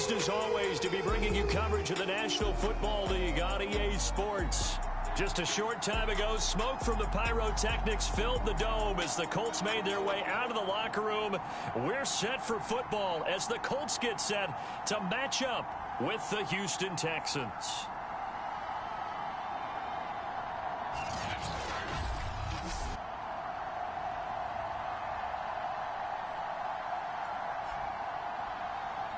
Pleased as always to be bringing you coverage of the National Football League on EA Sports. Just a short time ago, smoke from the pyrotechnics filled the dome as the Colts made their way out of the locker room. We're set for football as the Colts get set to match up with the Houston Texans.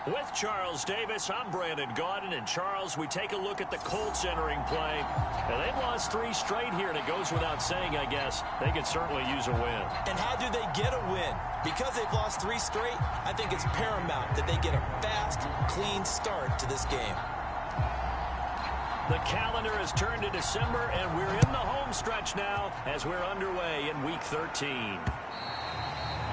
With Charles Davis, I'm Brandon Gaudin. And Charles, we take a look at the Colts entering play. And they've lost 3 straight here, and it goes without saying, I guess, they could certainly use a win. And how do they get a win? Because they've lost 3 straight, I think it's paramount that they get a fast, clean start to this game. The calendar has turned to December, and we're in the home stretch now as we're underway in Week 13.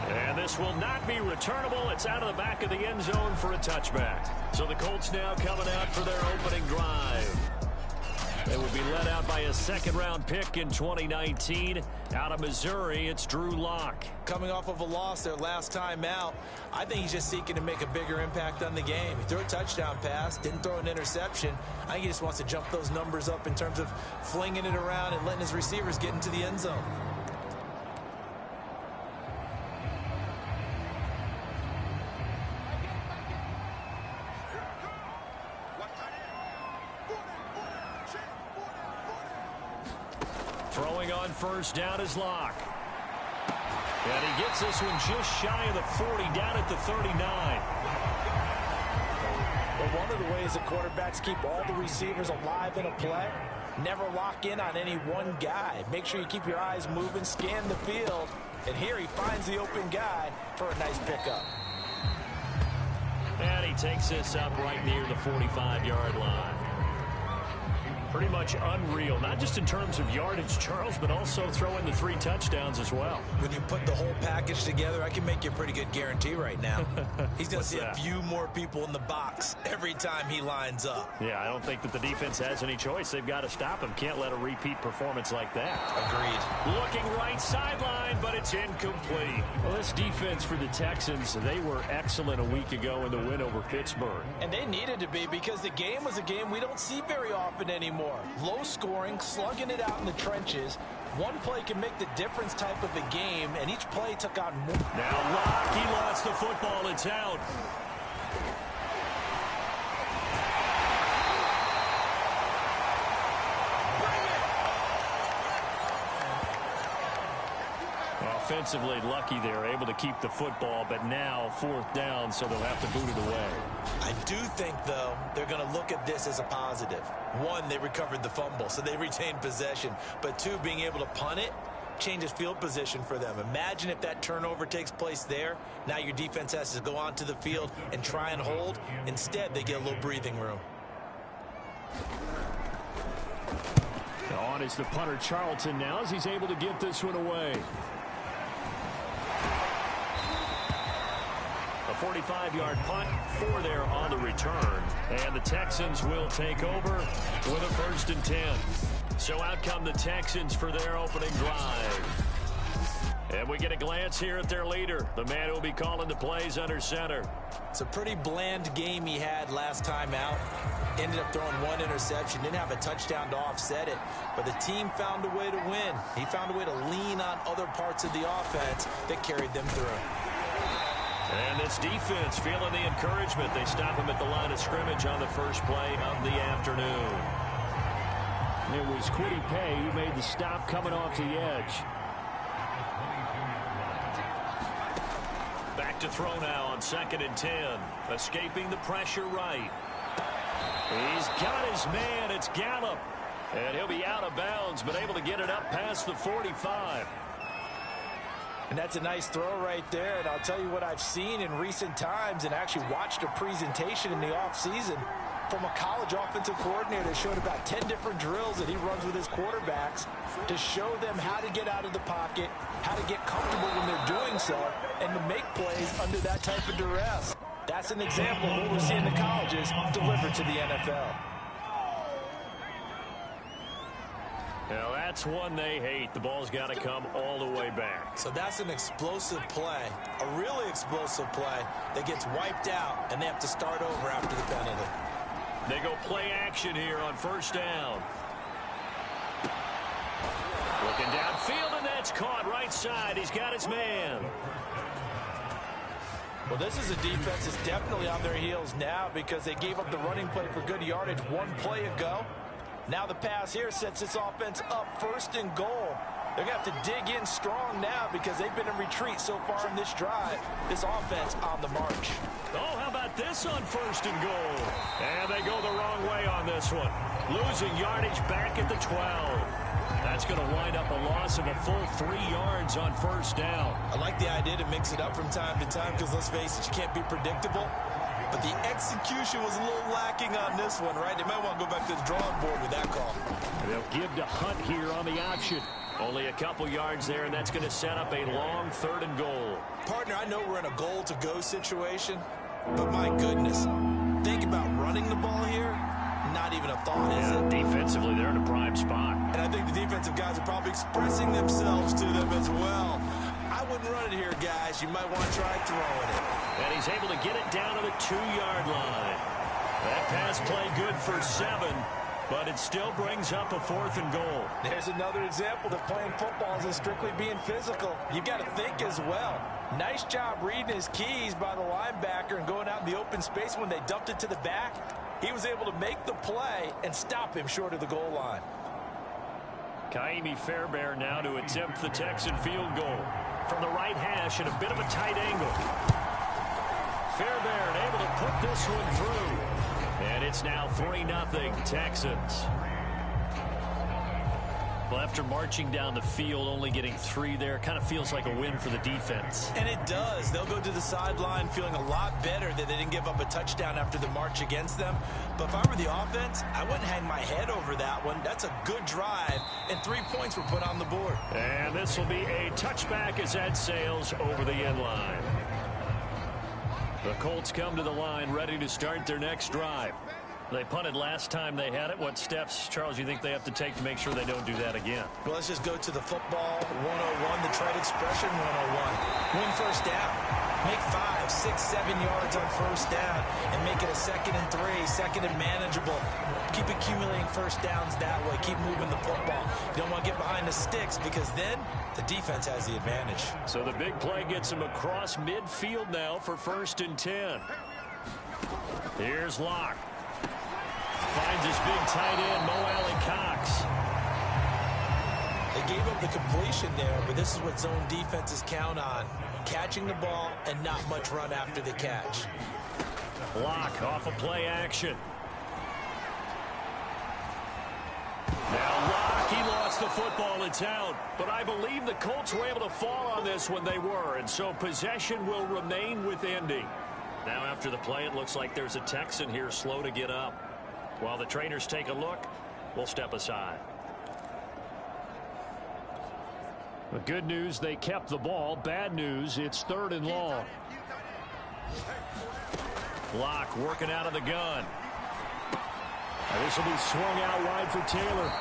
And this will not be returnable. It's out of the back of the end zone for a touchback. So the Colts now coming out for their opening drive. They will be led out by a second-round pick in 2019. Out of Missouri, it's Drew Lock. Coming off of a loss their last time out, I think he's just seeking to make a bigger impact on the game. He threw a touchdown pass, didn't throw an interception. I think he just wants to jump those numbers up in terms of flinging it around and letting his receivers get into the end zone. Throwing on first down is Lock. And he gets this one just shy of the 40, down at the 39. Well, one of the ways that quarterbacks keep all the receivers alive in a play, never lock in on any one guy. Make sure you keep your eyes moving, scan the field. And here he finds the open guy for a nice pickup. And he takes this up right near the 45-yard line. Pretty much unreal, not just in terms of yardage, Charles, but also throwing the 3 touchdowns as well. When you put the whole package together, I can make you a pretty good guarantee right now. He's going to see that? A few more people in the box every time he lines up. Yeah, I don't think that the defense has any choice. They've got to stop him. Can't let a repeat performance like that. Agreed. Looking right sideline, but it's incomplete. Well, this defense for the Texans, they were excellent a week ago in the win over Pittsburgh. And they needed to be because the game was a game we don't see very often anymore. Low scoring, slugging it out in the trenches. One play can make the difference type of a game, and each play took out more. Now Lock, he lost the football. It's out. Offensively lucky they're able to keep the football, but now 4th down, so they'll have to boot it away. I do think, though, they're going to look at this as a positive. 1, they recovered the fumble, so they retained possession. But 2, being able to punt it changes field position for them. Imagine if that turnover takes place there. Now your defense has to go onto the field and try and hold. Instead, they get a little breathing room. On is the punter Charlton now as he's able to get this one away. A 45-yard punt for there on the return. And the Texans will take over with a 1st and 10. So out come the Texans for their opening drive. And we get a glance here at their leader, the man who will be calling the plays under center. It's a pretty bland game he had last time out. Ended up throwing 1 interception. Didn't have a touchdown to offset it. But the team found a way to win. He found a way to lean on other parts of the offense that carried them through. And this defense feeling the encouragement. They stop him at the line of scrimmage on the first play of the afternoon. It was Kwity Paye who made the stop coming off the edge. Back to throw now on 2nd and 10. Escaping the pressure right. He's got his man. It's Gallup. And he'll be out of bounds, but able to get it up past the 45. And that's a nice throw right there. And I'll tell you what I've seen in recent times and actually watched a presentation in the offseason from a college offensive coordinator that showed about 10 different drills that he runs with his quarterbacks to show them how to get out of the pocket, how to get comfortable when they're doing so, and to make plays under that type of duress. That's an example of what we're seeing in the colleges delivered to the NFL. Now That's one they hate. The ball's got to come all the way back. So that's an explosive play, a really explosive play that gets wiped out, and they have to start over after the penalty. They go play action here on first down. Looking downfield, and that's caught right side. He's got his man. Well, this is a defense that's definitely on their heels now because they gave up the running play for good yardage one play ago. Now the pass here sets this offense up first and goal. They're going to have to dig in strong now because they've been in retreat so far in this drive. This offense on the march. Oh, how about this on first and goal? And they go the wrong way on this one. Losing yardage back at the 12. That's going to wind up a loss of a full 3 yards on first down. I like the idea to mix it up from time to time because, let's face it, you can't be predictable. But the execution was a little lacking on this one, right? They might want to go back to the drawing board with that call. They'll give to Hunt here on the option. Only a couple yards there, and that's going to set up a long 3rd and goal. Partner, I know we're in a goal-to-go situation, but my goodness, think about running the ball here. Not even a thought, is it? Defensively, they're in a prime spot. And I think the defensive guys are probably expressing themselves to them as well. I wouldn't run it here, guys. You might want to try throwing it. And he's able to get it down to the 2-yard line. That pass play good for 7, but it still brings up a 4th and goal. There's another example that playing football isn't strictly being physical. You've got to think as well. Nice job reading his keys by the linebacker and going out in the open space when they dumped it to the back. He was able to make the play and stop him short of the goal line. Kaimi Fairbairn now to attempt the Texan field goal. From the right hash at a bit of a tight angle. Fairbairn able to put this one through. And it's now 3-0 Texans. Well, after marching down the field, only getting 3 there, kind of feels like a win for the defense. And it does. They'll go to the sideline feeling a lot better that they didn't give up a touchdown after the march against them. But if I were the offense, I wouldn't hang my head over that one. That's a good drive, and 3 points were put on the board. And this will be a touchback as that sails over the end line. The Colts come to the line ready to start their next drive. They punted last time they had it. What steps, Charles, you think they have to take to make sure they don't do that again? Well, let's just go to the football 101, the trade expression 101. Win first down. Make 5, 6, 7 yards on first down and make it a 2nd and 3, 2nd and manageable. Keep accumulating first downs that way. Keep moving the football. You don't want to get behind the sticks because then the defense has the advantage. So the big play gets him across midfield now for 1st and 10. Here's Locke. Finds his big tight end, Mo Alley-Cox. They gave up the completion there, but this is what zone defenses count on. Catching the ball and not much run after the catch. Locke off of play action. Now Locke, he lost the football, it's out. But I believe the Colts were able to fall on this when they were, and so possession will remain with Indy. Now after the play, it looks like there's a Texan here slow to get up. While the trainers take a look, we'll step aside. The good news, they kept the ball. Bad news, it's 3rd and long. Locke working out of the gun. And this will be swung out wide for Taylor.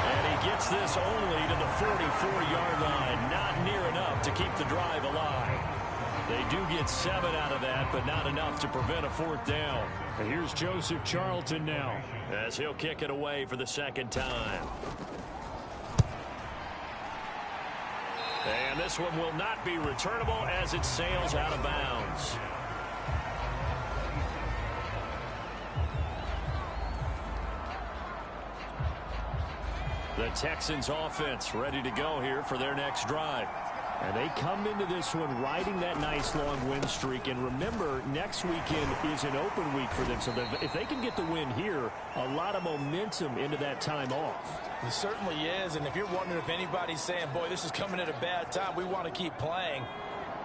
And he gets this only to the 44-yard line. Not near enough to keep the drive alive. They do get 7 out of that, but not enough to prevent a 4th down. And here's Joseph Charlton now, as he'll kick it away for the 2nd time. And this one will not be returnable as it sails out of bounds. The Texans offense ready to go here for their next drive. And they come into this one riding that nice long win streak. And remember, next weekend is an open week for them. So if they can get the win here, a lot of momentum into that time off. It certainly is. And if you're wondering if anybody's saying, boy, this is coming at a bad time, we want to keep playing,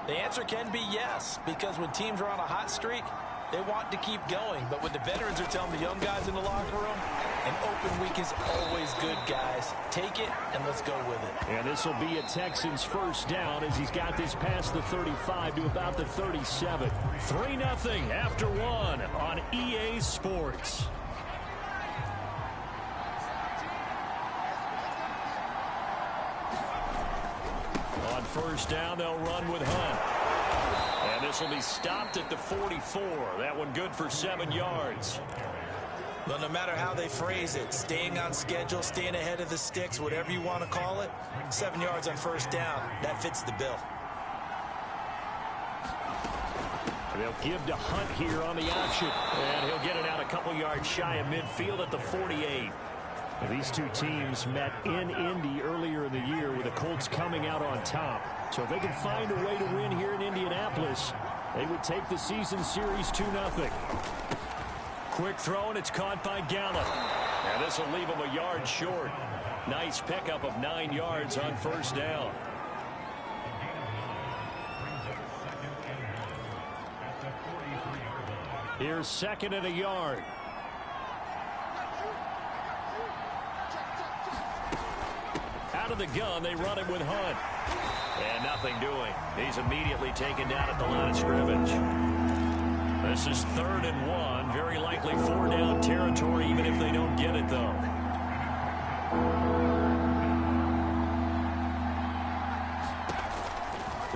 the answer can be yes. Because when teams are on a hot streak, they want to keep going. But what the veterans are telling the young guys in the locker room, an open week is always good, guys. Take it, and let's go with it. And this will be a Texans first down as he's got this past the 35 to about the 37. 3-0 after 1 on EA Sports. On first down, they'll run with Hunt. And this will be stopped at the 44. That one good for 7 yards. Well, no matter how they phrase it, staying on schedule, staying ahead of the sticks, whatever you want to call it, 7 yards on first down, that fits the bill. They'll give to Hunt here on the option. And he'll get it out a couple yards shy of midfield at the 48. These two teams met in Indy earlier in the year with the Colts coming out on top. So if they can find a way to win here in Indianapolis, they would take the season series 2-0. Quick throw, and it's caught by Gallup. And this will leave him a yard short. Nice pickup of 9 yards on first down. Here's 2nd and a yard. Out of the gun, they run it with Hunt. And nothing doing. He's immediately taken down at the line of scrimmage. This is 3rd and 1. Very likely 4-down territory, even if they don't get it, though.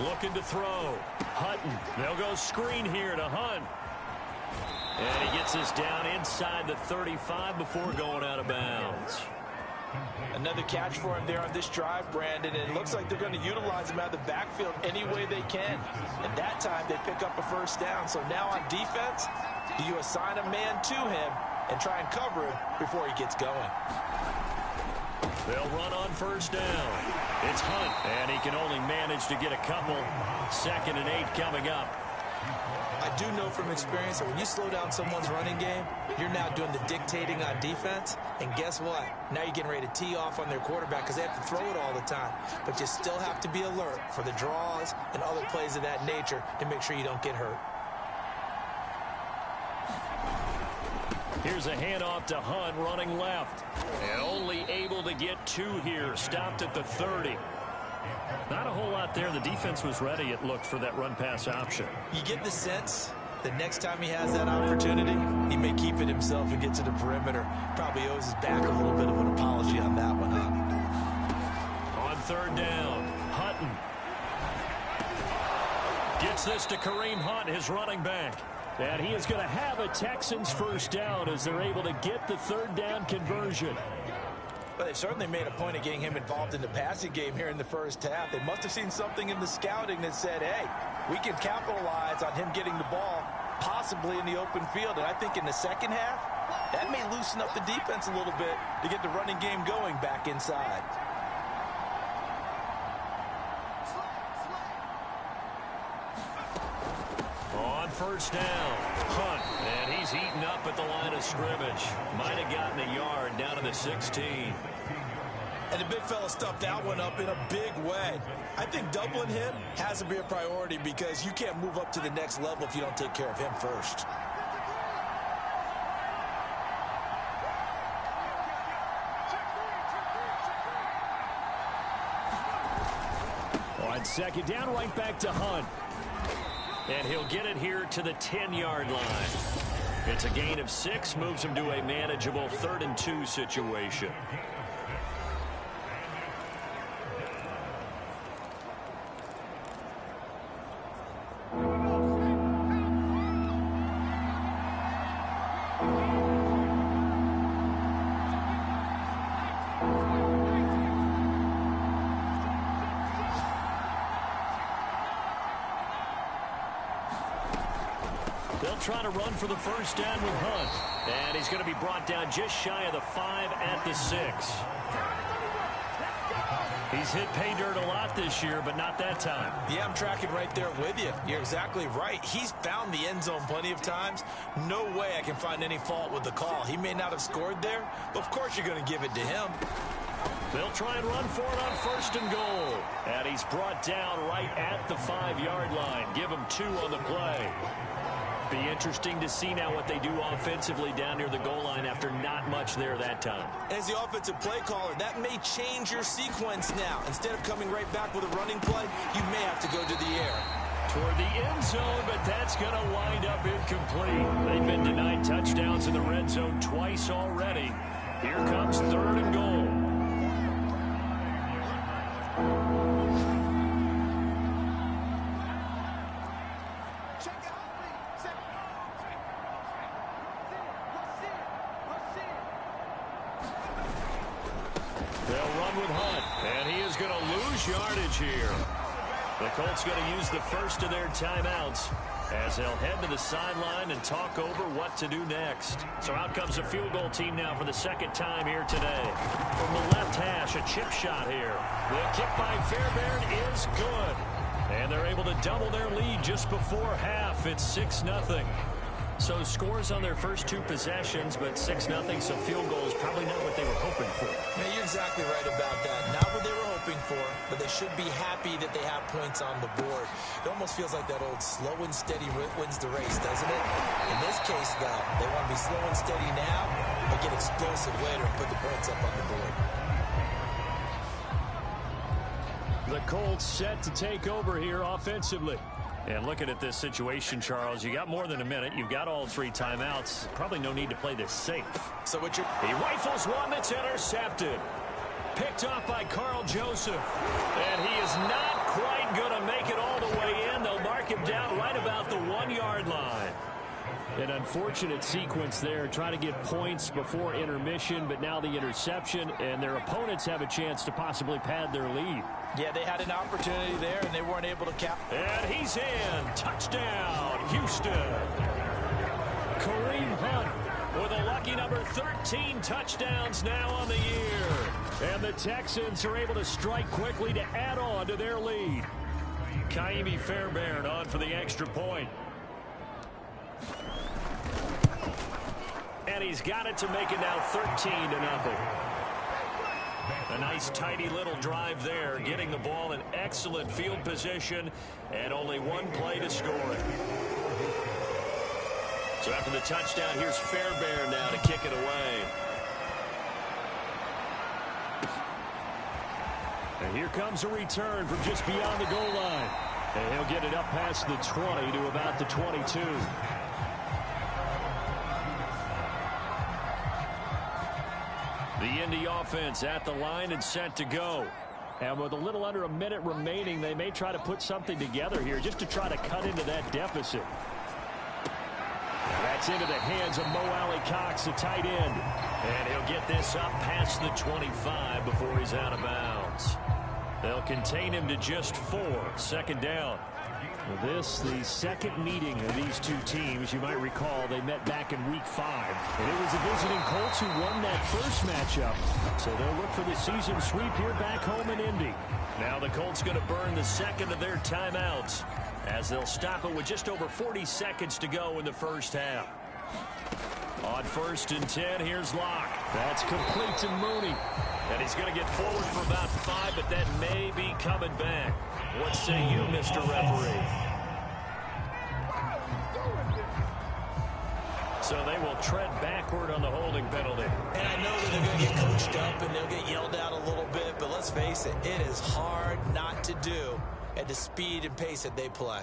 Looking to throw. Hutton. They'll go screen here to Hunt. And he gets this down inside the 35 before going out of bounds. Another catch for him there on this drive, Brandon. And it looks like they're going to utilize him out of the backfield any way they can. And that time they pick up a first down. So now on defense, do you assign a man to him and try and cover him before he gets going? They'll run on first down. It's Hunt, and he can only manage to get a couple. 2nd and 8 coming up. I do know from experience that when you slow down someone's running game, you're now doing the dictating on defense. And guess what? Now you're getting ready to tee off on their quarterback because they have to throw it all the time. But you still have to be alert for the draws and other plays of that nature to make sure you don't get hurt. Here's a handoff to Hunt running left. And only able to get 2 here. Stopped at the 30. Not a whole lot there. The defense was ready, it looked, for that run-pass option. You get the sense that next time he has that opportunity, he may keep it himself and get to the perimeter. Probably owes his back a little bit of an apology on that one, huh? On 3rd down, Hutton. Gets this to Kareem Hunt, his running back. And he is going to have a Texans first down as they're able to get the 3rd down conversion. Well, they certainly made a point of getting him involved in the passing game here in the first half. They must have seen something in the scouting that said, hey, we can capitalize on him getting the ball possibly in the open field. And I think in the second half, that may loosen up the defense a little bit to get the running game going back inside. On first down, Hunt, and he's eaten up at the line of scrimmage. Might have gotten a yard down to the 16. And the big fella stuffed that one up in a big way. I think doubling him has to be a priority because you can't move up to the next level if you don't take care of him first. On 2nd down, right back to Hunt. And he'll get it here to the 10-yard line. It's a gain of 6, moves him to a manageable 3rd and 2 situation. They'll try to run for the first down with Hunt. And he's going to be brought down just shy of the 5 at the 6. He's hit pay dirt a lot this year, but not that time. Yeah, I'm tracking right there with you. You're exactly right. He's found the end zone plenty of times. No way I can find any fault with the call. He may not have scored there, but of course you're going to give it to him. They'll try and run for it on 1st and goal. And he's brought down right at the 5-yard line. Give him 2 on the play. Be interesting to see now what they do offensively down near the goal line after not much there that time. As the offensive play caller, that may change your sequence now. Instead of coming right back with a running play, you may have to go to the air. Toward the end zone, but that's going to wind up incomplete. They've been denied touchdowns in the red zone twice already. Here comes 3rd and goal. nice yardage here. The Colts going to use the first of their timeouts as they'll head to the sideline and talk over what to do next. So out comes a field goal team now for the second time here today. From the left hash, a chip shot here. The kick by Fairbairn is good. And they're able to double their lead just before half. It's 6-0. So scores on their first two possessions, but 6-0, so field goal is probably not what they were hoping for. Yeah, you're exactly right about that. Not what they were hoping for, but they should be happy that they have points on the board. It almost feels like that old slow and steady wins the race, doesn't it? In this case, though, they want to be slow and steady now, but get explosive later and put the points up on the board. The Colts set to take over here offensively. And looking at this situation, Charles, you got more than a minute. You've got all three timeouts. Probably no need to play this safe. So what you're... He rifles one that's intercepted. Picked off by Carl Joseph. And he is not quite going to make it all the way in. They'll mark him down right about the 1-yard line. An unfortunate sequence there, trying to get points before intermission, but now the interception, and their opponents have a chance to possibly pad their lead. Yeah, they had an opportunity there, and they weren't able to cap. And he's in. Touchdown, Houston. Kareem Hunt with a lucky number 13 touchdowns now on the year. And the Texans are able to strike quickly to add on to their lead. Kaimi Fairbairn on for the extra point. And he's got it to make it now 13-0. A nice, tidy little drive there, getting the ball in excellent field position, and only one play to score it. So after the touchdown, here's Fairbairn now to kick it away. And here comes a return from just beyond the goal line. And he'll get it up past the 20 to about the 22. The Indy offense at the line and set to go. And with a little under a minute remaining, they may try to put something together here just to try to cut into that deficit. That's into the hands of Mo Alley-Cox, the tight end. And he'll get this up past the 25 before he's out of bounds. They'll contain him to just 4. Second down. This, the second meeting of these two teams. You might recall they met back in Week 5. And it was the visiting Colts who won that first matchup. So they'll look for the season sweep here back home in Indy. Now the Colts going to burn the second of their timeouts as they'll stop it with just over 40 seconds to go in the first half. On 1st and 10, here's Locke. That's complete to Mooney. And he's going to get forward for about 5, but that may be coming back. What say you, Mr. Referee? So they will tread backward on the holding penalty. And I know that they're going to get coached up and they'll get yelled at a little bit, but let's face it, it is hard not to do at the speed and pace that they play.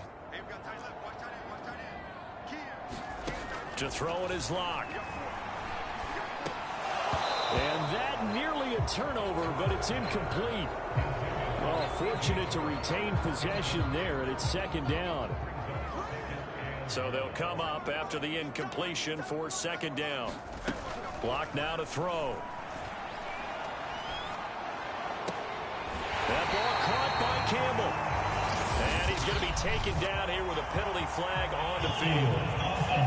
To throw it is Locke. And that nearly a turnover, but it's incomplete. Well, fortunate to retain possession there, and it's second down. So they'll come up after the incompletion for second down. Locke now to throw. That ball caught by Campbell. And he's going to be taken down here with a penalty flag on the field.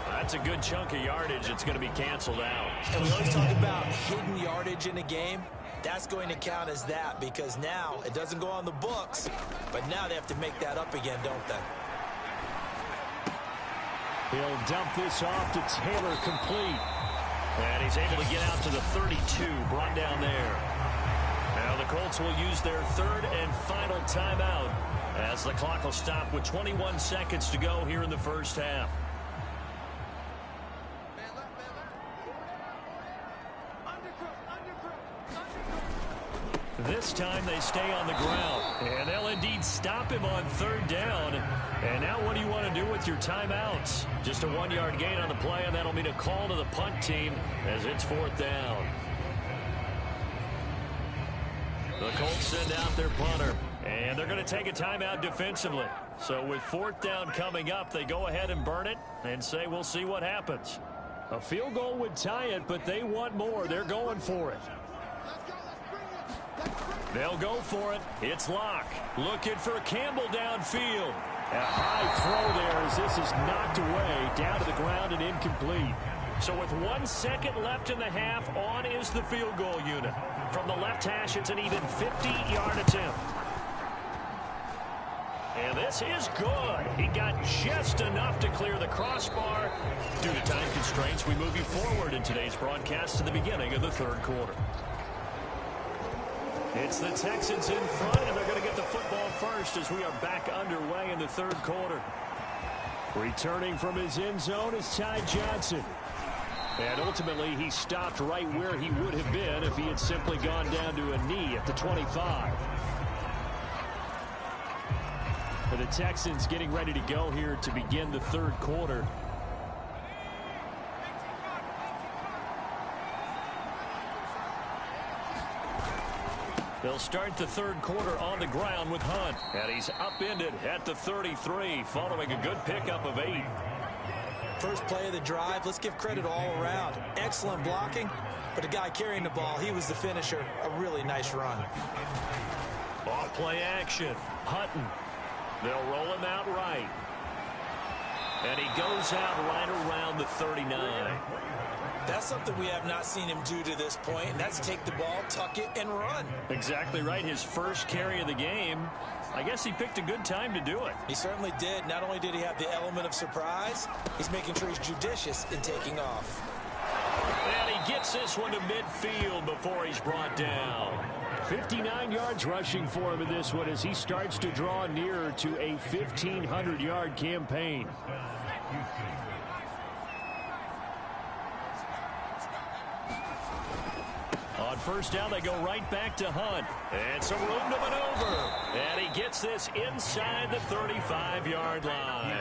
That's a good chunk of yardage. It's going to be canceled out. And we always talk about hidden yardage in a game. That's going to count as that because now it doesn't go on the books, but now they have to make that up again, don't they? He'll dump this off to Taylor, complete. And he's able to get out to the 32, brought down there. Now the Colts will use their third and final timeout as the clock will stop with 21 seconds to go here in the first half. This time they stay on the ground, and they'll indeed stop him on third down. And now what do you want to do with your timeouts? Just a 1-yard gain on the play, and that'll mean a call to the punt team as it's 4th down. The Colts send out their punter, and they're going to take a timeout defensively. So with 4th down coming up, they go ahead and burn it and say we'll see what happens. A field goal would tie it, but they want more. They're going for it. They'll go for it. It's Locke. Looking for Campbell downfield. A high throw there as this is knocked away, down to the ground and incomplete. So with 1 second left in the half, on is the field goal unit. From the left hash, it's an even 50-yard attempt. And this is good. He got just enough to clear the crossbar. Due to time constraints, we move you forward in today's broadcast to the beginning of the third quarter. It's the Texans in front, and they're going to get the football first as we are back underway in the third quarter. Returning from his end zone is Ty Johnson. And ultimately, he stopped right where he would have been if he had simply gone down to a knee at the 25. For the Texans getting ready to go here to begin the third quarter. They'll start the third quarter on the ground with Hunt. And he's upended at the 33, following a good pickup of 8. First play of the drive, let's give credit all around. Excellent blocking, but the guy carrying the ball, he was the finisher. A really nice run. Off play action. Hutton. They'll roll him out right. And he goes out right around the 39. That's something we have not seen him do to this point, and that's take the ball, tuck it, and run. Exactly right. His first carry of the game. I guess he picked a good time to do it. He certainly did. Not only did he have the element of surprise, he's making sure he's judicious in taking off. And he gets this one to midfield before he's brought down. 59 yards rushing for him in this one as he starts to draw nearer to a 1,500-yard campaign. On first down, they go right back to Hunt. And some room to maneuver. And he gets this inside the 35-yard line.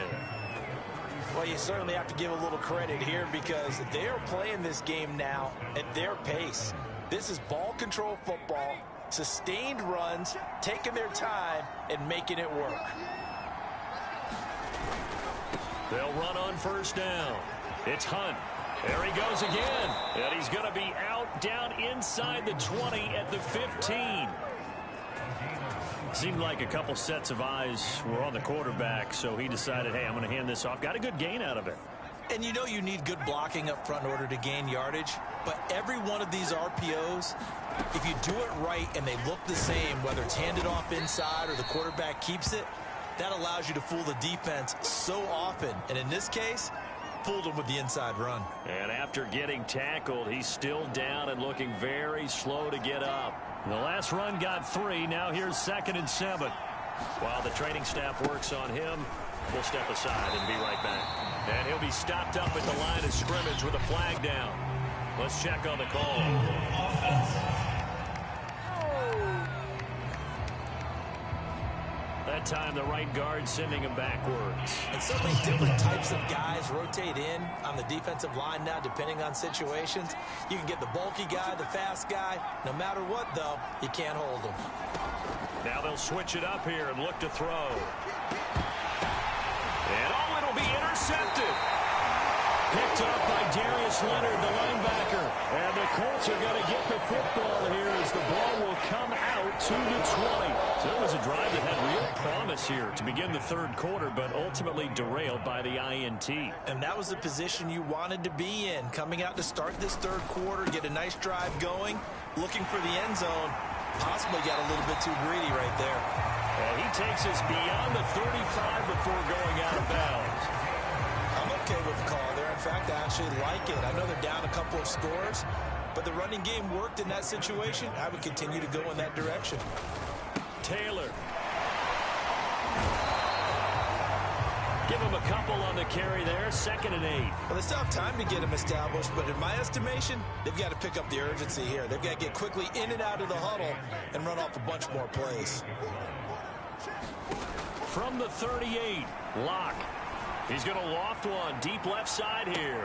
Well, you certainly have to give a little credit here because they are playing this game now at their pace. This is ball control football, sustained runs, taking their time, and making it work. They'll run on first down. It's Hunt. There he goes again. And he's going to be out down inside the 20 at the 15. Seemed like a couple sets of eyes were on the quarterback, so he decided, hey, I'm going to hand this off. Got a good gain out of it. And you know you need good blocking up front in order to gain yardage. But every one of these RPOs, if you do it right and they look the same, whether it's handed off inside or the quarterback keeps it, that allows you to fool the defense so often. And in this case, fooled him with the inside run. And after getting tackled, he's still down and looking very slow to get up. The last run got 3. Now here's 2nd and 7. While the training staff works on him, we'll step aside and be right back. And he'll be stopped up at the line of scrimmage with a flag down. Let's check on the call. That time the right guard sending him backwards. And so many different types of guys rotate in on the defensive line now depending on situations. You can get the bulky guy, the fast guy. No matter what, though, you can't hold him. Now they'll switch it up here and look to throw. And it'll be intercepted. Picked up by Darius Leonard, the linebacker. And the Colts are going to get the football here as the ball will come out to the 20. So it was a drive that had real promise here to begin the third quarter, but ultimately derailed by the INT. And that was the position you wanted to be in. Coming out to start this third quarter, get a nice drive going, looking for the end zone. Possibly got a little bit too greedy right there. And he takes us beyond the 35 before going out of bounds. I'm okay with the call there. In fact, I actually like it. I know they're down a couple of scores, but the running game worked in that situation. I would continue to go in that direction. Taylor. Give him a couple on the carry there. 2nd and 8. Well, they still have time to get him established, but in my estimation, they've got to pick up the urgency here. They've got to get quickly in and out of the huddle and run off a bunch more plays. From the 38, Locke. He's going to loft one deep left side here.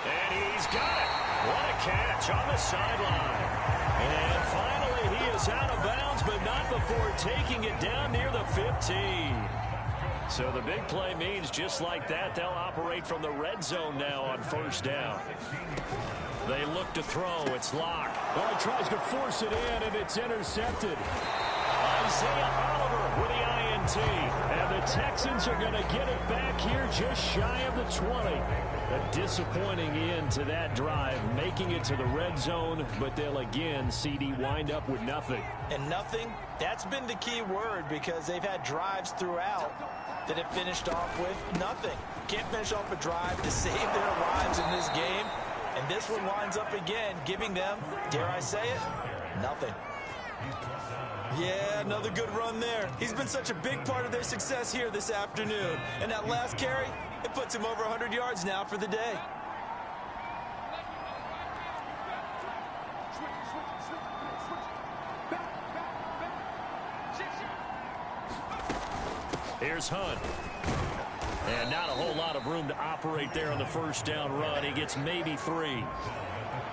And he's got it. What a catch on the sideline. And finally, he is out of bounds, but not before taking it down near the 15. So the big play means just like that, they'll operate from the red zone now on first down. They look to throw. It's Locke. Well, he tries to force it in, and it's intercepted. Isaiah Oliver with the INT. And the Texans are going to get it back here just shy of the 20. A disappointing end to that drive, making it to the red zone, but they'll again, CD, wind up with nothing. And nothing, that's been the key word, because they've had drives throughout that have finished off with nothing. Can't finish off a drive to save their lives in this game. And this one winds up again, giving them, dare I say it, nothing. Yeah, another good run there. He's been such a big part of their success here this afternoon. And that last carry, it puts him over 100 yards now for the day. Here's Hunt. And not a whole lot of room to operate there on the first down run. He gets maybe 3.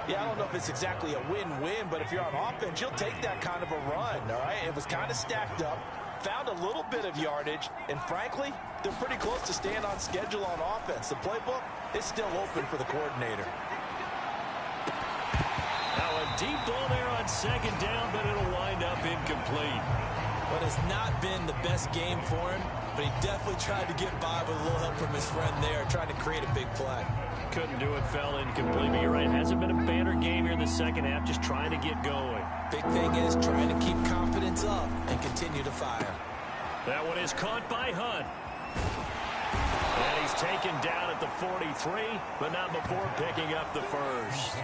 Yeah, I don't know if it's exactly a win-win, but if you're on offense, you'll take that kind of a run, all right? It was kind of stacked up, found a little bit of yardage, and frankly, they're pretty close to staying on schedule on offense. The playbook is still open for the coordinator. Now a deep ball there on second down, but it'll wind up incomplete. But it's not been the best game for him, but he definitely tried to get by with a little help from his friend there, trying to create a big play. Couldn't do it, fell incomplete. But you're right, hasn't been a banner game here in the second half, just trying to get going. Big thing is trying to keep confidence up and continue to fire. That one is caught by Hunt. And he's taken down at the 43, but not before picking up the first.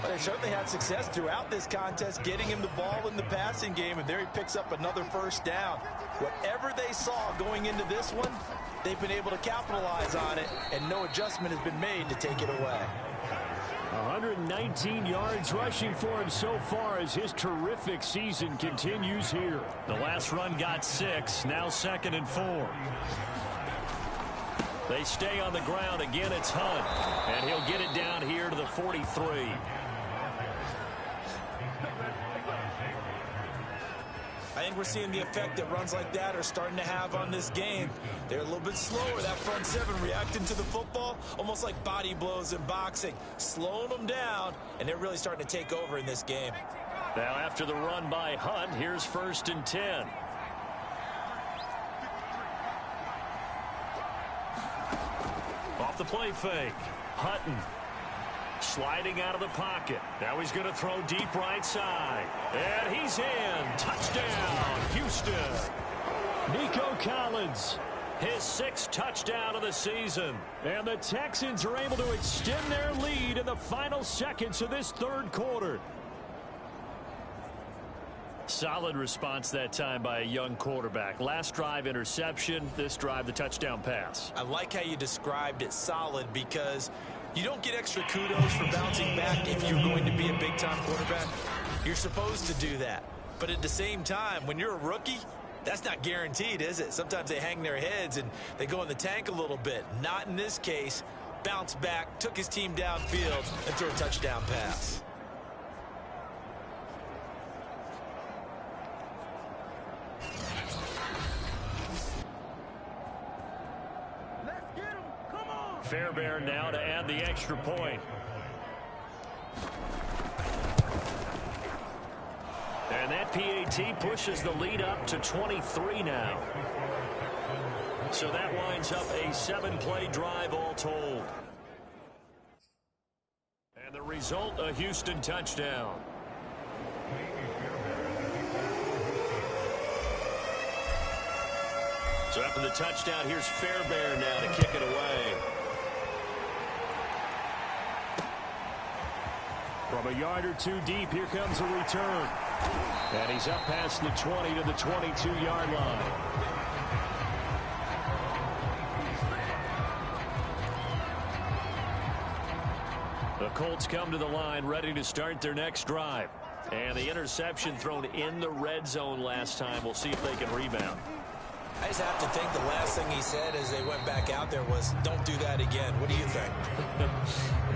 But they certainly had success throughout this contest, getting him the ball in the passing game, and there he picks up another first down. Whatever they saw going into this one, they've been able to capitalize on it, and no adjustment has been made to take it away. 119 yards rushing for him so far as his terrific season continues here. The last run got 6, now 2nd and 4. They stay on the ground. Again, it's Hunt, and he'll get it down here to the 43. I think we're seeing the effect that runs like that are starting to have on this game. They're a little bit slower, that front seven, reacting to the football, almost like body blows in boxing, slowing them down, and they're really starting to take over in this game. Now after the run by Hunt, here's 1st and 10. Off the play fake, Hutton sliding out of the pocket. Now he's going to throw deep right side. And he's in. Touchdown, Houston. Nico Collins, his 6th touchdown of the season. And the Texans are able to extend their lead in the final seconds of this third quarter. Solid response that time by a young quarterback. Last drive, interception. This drive, the touchdown pass. I like how you described it, solid, because you don't get extra kudos for bouncing back if you're going to be a big-time quarterback. You're supposed to do that. But at the same time, when you're a rookie, that's not guaranteed, is it? Sometimes they hang their heads and they go in the tank a little bit. Not in this case. Bounced back, took his team downfield, and threw a touchdown pass. Fairbairn now to add the extra point. And that PAT pushes the lead up to 23 now. So that winds up a 7-play drive all told. And the result, a Houston touchdown. So after the touchdown, here's Fairbairn now to kick it away. From a yard or two deep, here comes a return. And he's up past the 20 to the 22-yard line. The Colts come to the line ready to start their next drive. And the interception thrown in the red zone last time. We'll see if they can rebound. I just have to think the last thing he said as they went back out there was, don't do that again. What do you think?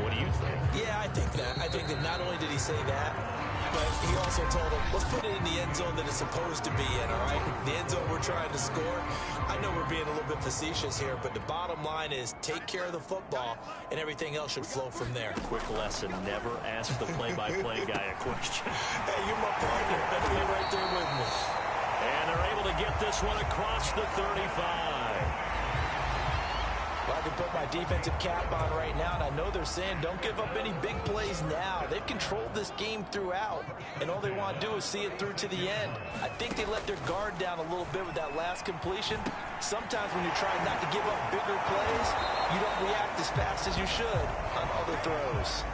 What do you think? Yeah, I think that. I think that not only did he say that, I but he also told him, let's put it in the end zone that it's supposed to be in, all right? The end zone we're trying to score. I know we're being a little bit facetious here, but the bottom line is take care of the football, and everything else should flow from there. Quick lesson, never ask the play-by-play guy a question. Hey, you're my partner. Better be right there with me. And they're able to get this one across the 35. Well, I can put my defensive cap on right now, and I know they're saying don't give up any big plays now. They've controlled this game throughout, and all they want to do is see it through to the end. I think they let their guard down a little bit with that last completion. Sometimes when you're trying not to give up bigger plays, you don't react as fast as you should on other throws.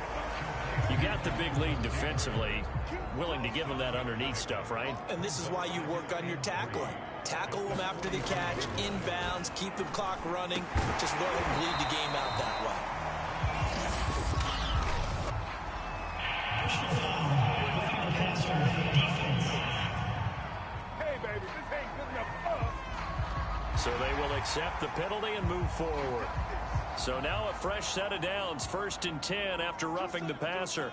You got the big lead defensively, willing to give them that underneath stuff, right? And this is why you work on your tackling. Tackle them after the catch, inbounds, keep the clock running. Just go ahead and bleed the game out that way. Hey, baby, this ain't good enough. So they will accept the penalty and move forward. So now a fresh set of downs, 1st and 10 after roughing the passer.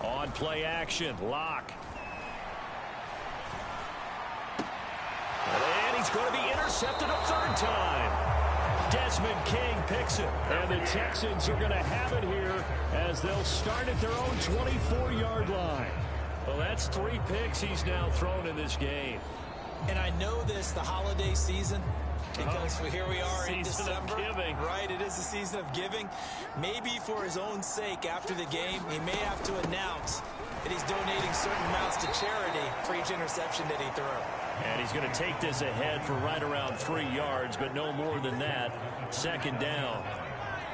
On play action, Lock. And he's going to be intercepted a 3rd time. Desmond King picks it. And the Texans are going to have it here as they'll start at their own 24-yard line. Well, that's 3 picks he's now thrown in this game. And I know this, the holiday season, because here we are in Season of December. giving. Right, it is the season of giving. Maybe for his own sake after the game, he may have to announce that he's donating certain amounts to charity for each interception that he threw. And he's going to take this ahead for right around 3 yards, but no more than that. 2nd down.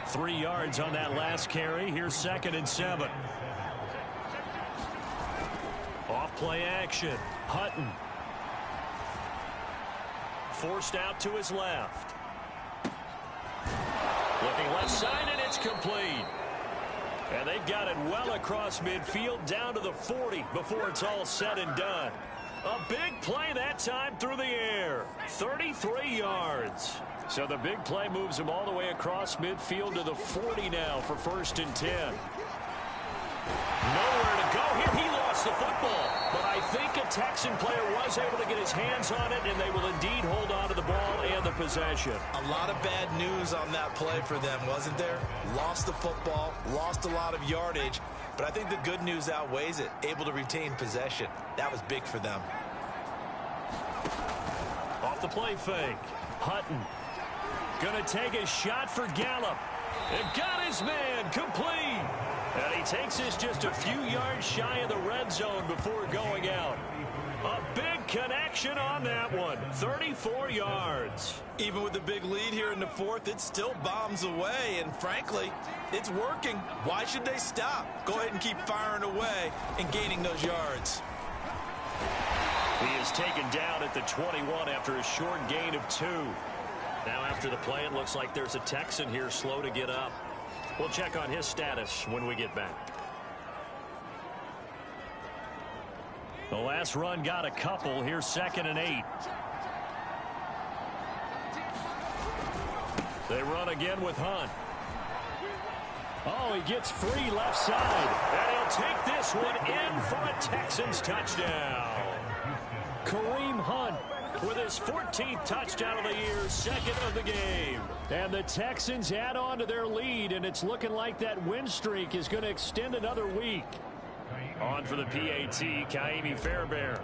3 yards on that last carry. Here's 2nd and 7. Off play action. Hutton. Forced out to his left. Looking left side, and it's complete. And they've got it well across midfield down to the 40 before it's all said and done. A big play that time through the air. 33 yards. So the big play moves him all the way across midfield to the 40 now for 1st and 10. Nowhere to go here. He lost the football. But I think a Texan player was able to get his hands on it, and they will indeed hold on to the ball and the possession. A lot of bad news on that play for them, wasn't there? Lost the football, lost a lot of yardage, but I think the good news outweighs it. Able to retain possession. That was big for them. Off the play fake. Hutton going to take a shot for Gallup. And got his man complete. And he takes this just a few yards shy of the red zone before going out. A big connection on that one. 34 yards. Even with the big lead here in the 4th, it still bombs away. And frankly, it's working. Why should they stop? Go ahead and keep firing away and gaining those yards. He is taken down at the 21 after a short gain of 2. Now after the play, it looks like there's a Texan here slow to get up. We'll check on his status when we get back. The last run got a couple. Here's 2nd and 8. They run again with Hunt. Oh, he gets free left side. And he'll take this one in for a Texans touchdown. Kareem Hunt with his 14th touchdown of the year, 2nd of the game. And the Texans add on to their lead, and it's looking like that win streak is going to extend another week. On for the PAT, Kaimi Fairbairn.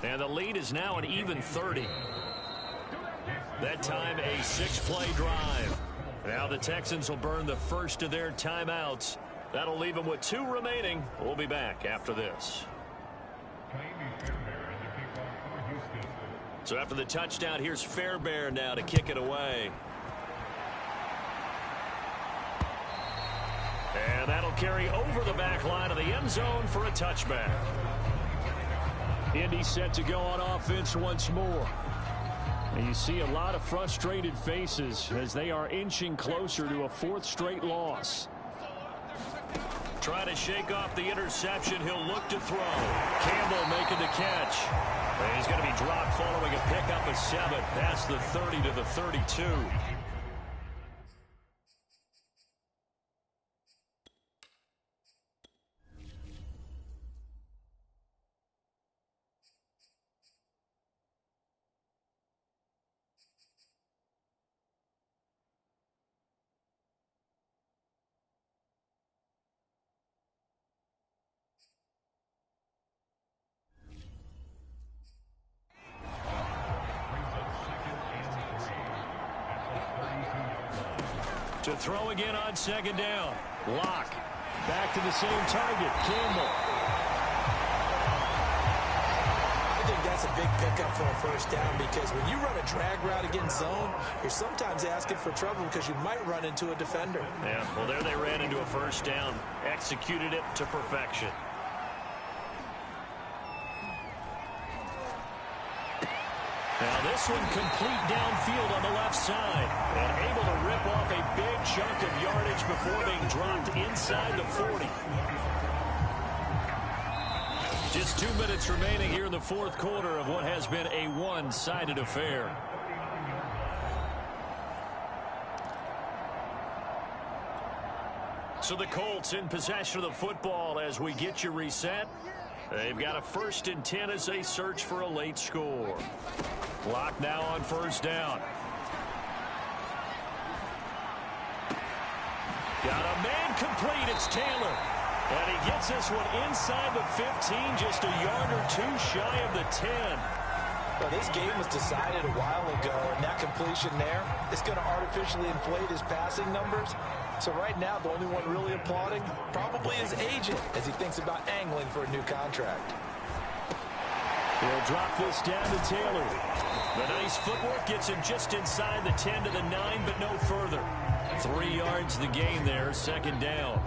And the lead is now an even 30. That time a 6-play drive. Now the Texans will burn the first of their timeouts. That'll leave them with 2 remaining. We'll be back after this. So after the touchdown, here's Fairbairn now to kick it away. And that'll carry over the back line of the end zone for a touchback. Indy set to go on offense once more. And you see a lot of frustrated faces as they are inching closer to a 4th straight loss. Trying to shake off the interception. He'll look to throw. Campbell making the catch. And he's going to be dropped following a pickup of 7 past the 30 to the 32. To throw again on second down. Locke. Back to the same target. Campbell. I think that's a big pickup for a first down because when you run a drag route against zone, you're sometimes asking for trouble because you might run into a defender. Yeah, well, there they ran into a first down. Executed it to perfection. Now this one complete downfield on the left side. And able to rip off a big chunk of yardage before being dropped inside the 40. Just 2 minutes remaining here in the fourth quarter of what has been a one-sided affair. So the Colts in possession of the football as we get you reset. They've got a 1st and 10 as they search for a late score. Clock now on first down. Got a man complete. It's Taylor. And he gets this one inside the 15, just a yard or 2 shy of the 10. Well, this game was decided a while ago, and that completion there is going to artificially inflate his passing numbers. So right now, the only one really applauding probably his agent as he thinks about angling for a new contract. He'll drop this down to Taylor. The nice footwork gets him just inside the 10 to the 9, but no further. 3 yards the gain there, second down.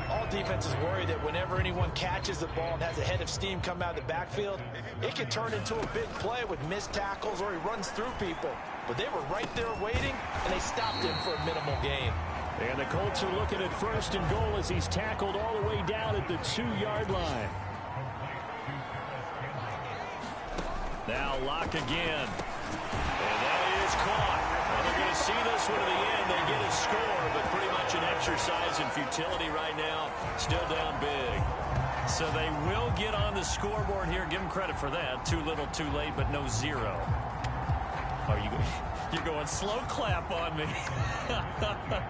All defenses worry that whenever anyone catches the ball and has a head of steam come out of the backfield, it can turn into a big play with missed tackles or he runs through people. But they were right there waiting, and they stopped him for a minimal gain. And the Colts are looking at 1st and goal as he's tackled all the way down at the 2-yard line. Now Locke again. And that is caught. Well, they're going to see this one to the end. They get a score, but pretty much an exercise in futility right now. Still down big. So they will get on the scoreboard here. Give them credit for that. Too little, too late, but no 0. You're going slow clap on me.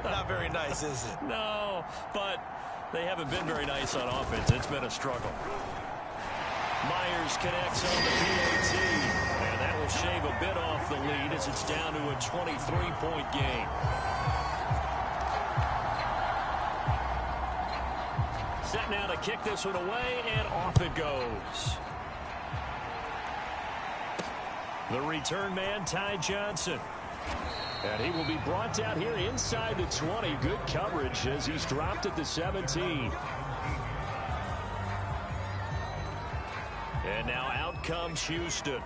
Not very nice, is it? No, but they haven't been very nice on offense. It's been a struggle. Myers connects on the PAT, and that will shave a bit off the lead as it's down to a 23-point game. Set now to kick this one away, and off it goes. The return man, Ty Johnson. And he will be brought down here inside the 20. Good coverage as he's dropped at the 17. And now out comes Houston.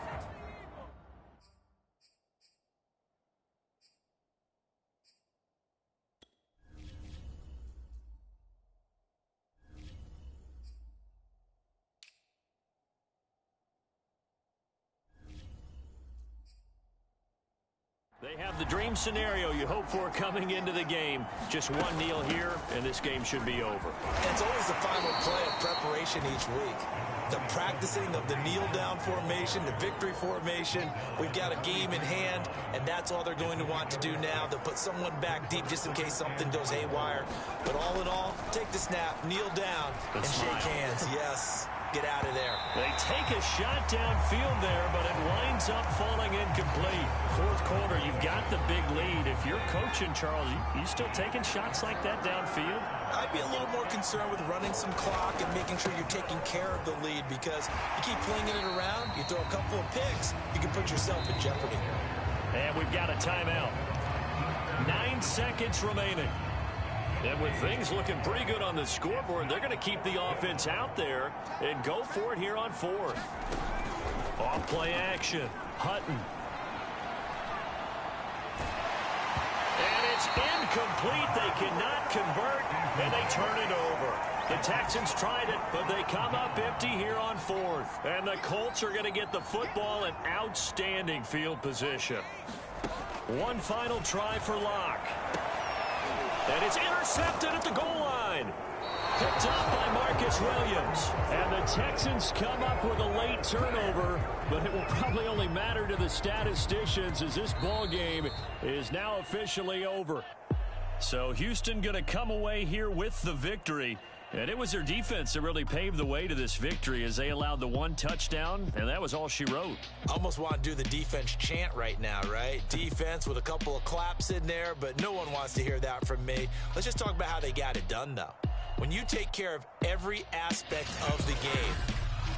They have the dream scenario you hope for coming into the game. Just one kneel here, and this game should be over. It's always the final play of preparation each week. The practicing of the kneel-down formation, the victory formation. We've got a game in hand, and that's all they're going to want to do now. They'll put someone back deep just in case something goes haywire. But all in all, take the snap, kneel down, and shake hands. Yes. Get out of there. They take a shot downfield there, but it winds up falling incomplete. Fourth quarter, you've got the big lead. If you're coaching, Charles, you still taking shots like that downfield? I'd be a little more concerned with running some clock and making sure you're taking care of the lead because you keep flinging it around, you throw a couple of picks, you can put yourself in jeopardy. And we've got a timeout. 9 seconds remaining. And with things looking pretty good on the scoreboard, they're going to keep the offense out there and go for it here on 4th. Off play action. Hutton. And it's Incomplete. They cannot convert, and they turn it over. The Texans tried it, but they come up empty here on fourth. And the Colts are going to get the football in outstanding field position. One final try for Locke. And it's intercepted at the goal line. Picked up by Marcus Williams. And the Texans come up with a late turnover, but it will probably only matter to the statisticians as this ball game is now officially over. So Houston going to come away here with the victory. And it was their defense that really paved the way to this victory as they allowed the one touchdown, and that was all she wrote. Almost want to do the defense chant right now, right? Defense with a couple of claps in there, but no one wants to hear that from me. Let's just talk about how they got it done, though. When you take care of every aspect of the game,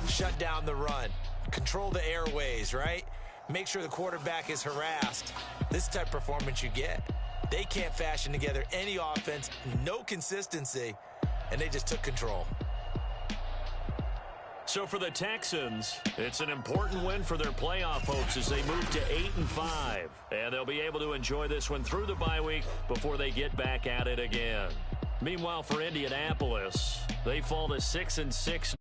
shut down the run, control the airways, right? Make sure the quarterback is harassed. This type of performance you get. They can't fashion together any offense, no consistency, and they just took control. So for the Texans, it's an important win for their playoff hopes as they move to 8-5. And they'll be able to enjoy this one through the bye week before they get back at it again. Meanwhile, for Indianapolis, they fall to 6-6.